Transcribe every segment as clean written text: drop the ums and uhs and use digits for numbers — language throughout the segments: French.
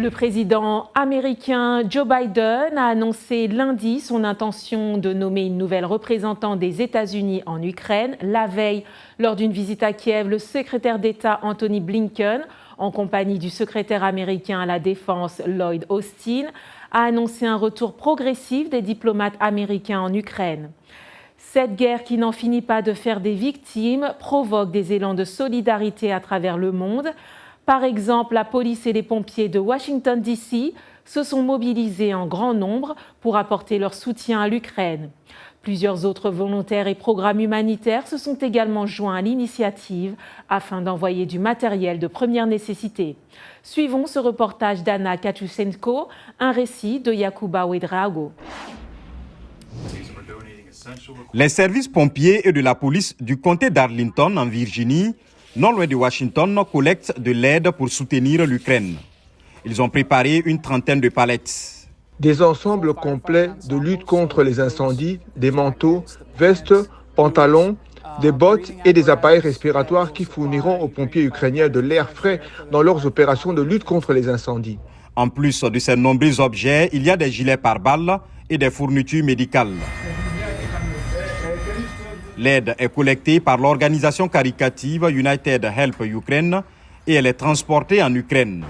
Le président américain Joe Biden a annoncé lundi son intention de nommer une nouvelle représentante des États-Unis en Ukraine. La veille, lors d'une visite à Kiev, le secrétaire d'État Antony Blinken, en compagnie du secrétaire américain à la Défense Lloyd Austin, a annoncé un retour progressif des diplomates américains en Ukraine. Cette guerre qui n'en finit pas de faire des victimes provoque des élans de solidarité à travers le monde. Par exemple, la police et les pompiers de Washington, D.C. se sont mobilisés en grand nombre pour apporter leur soutien à l'Ukraine. Plusieurs autres volontaires et programmes humanitaires se sont également joints à l'initiative afin d'envoyer du matériel de première nécessité. Suivons ce reportage d'Anna Kachusenko, un récit de Yakuba Ouedraogo. Les services pompiers et de la police du comté d'Arlington en Virginie, non loin de Washington, collectent de l'aide pour soutenir l'Ukraine. Ils ont préparé une trentaine de palettes. Des ensembles complets de lutte contre les incendies, des manteaux, vestes, pantalons, des bottes et des appareils respiratoires qui fourniront aux pompiers ukrainiens de l'air frais dans leurs opérations de lutte contre les incendies. En plus de ces nombreux objets, il y a des gilets pare-balles et des fournitures médicales. L'aide est collectée par l'organisation caritative United Help Ukraine et elle est transportée en Ukraine.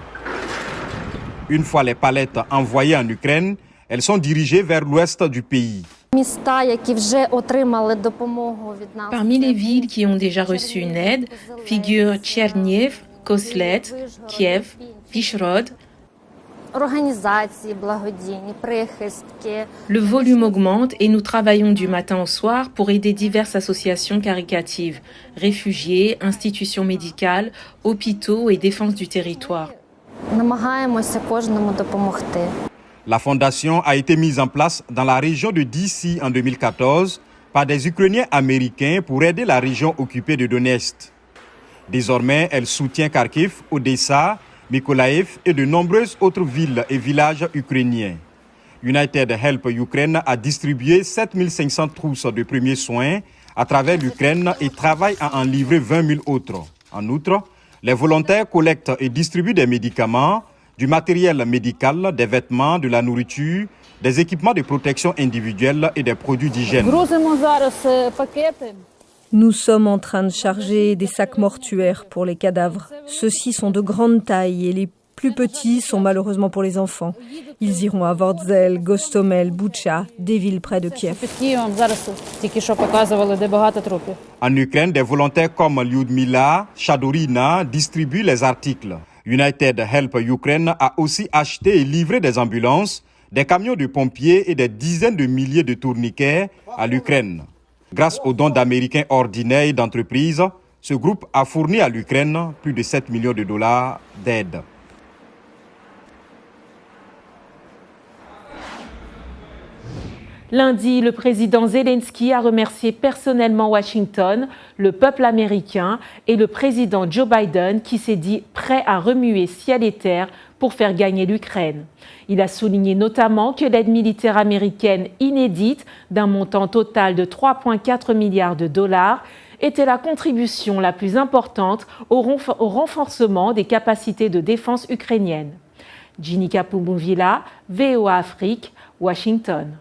Une fois les palettes envoyées en Ukraine, elles sont dirigées vers l'ouest du pays. Parmi les villes qui ont déjà reçu une aide figurent Tcherniev, Koslet, Kiev, Vishrod. Le volume augmente et nous travaillons du matin au soir pour aider diverses associations caritatives, réfugiés, institutions médicales, hôpitaux et défense du territoire. La fondation a été mise en place dans la région de D.C. en 2014 par des Ukrainiens américains pour aider la région occupée de Donetsk. Désormais, elle soutient Kharkiv, Odessa, Mykolaiv et de nombreuses autres villes et villages ukrainiens. United Help Ukraine a distribué 7500 trousses de premiers soins à travers l'Ukraine et travaille à en livrer 20 000 autres. En outre, les volontaires collectent et distribuent des médicaments, du matériel médical, des vêtements, de la nourriture, des équipements de protection individuelle et des produits d'hygiène. Nous sommes en train de charger des sacs mortuaires pour les cadavres. Ceux-ci sont de grande taille et les plus petits sont malheureusement pour les enfants. Ils iront à Vorzel, Gostomel, Boutcha, des villes près de Kiev. En Ukraine, des volontaires comme Lyudmila Chadorina distribuent les articles. United Help Ukraine a aussi acheté et livré des ambulances, des camions de pompiers et des dizaines de milliers de tourniquets à l'Ukraine. Grâce aux dons d'Américains ordinaires et d'entreprises, ce groupe a fourni à l'Ukraine plus de 7 millions de dollars d'aide. Lundi, le président Zelensky a remercié personnellement Washington, le peuple américain et le président Joe Biden qui s'est dit prêt à remuer ciel et terre pour faire gagner l'Ukraine. Il a souligné notamment que l'aide militaire américaine inédite d'un montant total de 3,4 milliards de dollars était la contribution la plus importante au renforcement des capacités de défense ukrainiennes. Ginny Kapumuvila, VOA Afrique, Washington.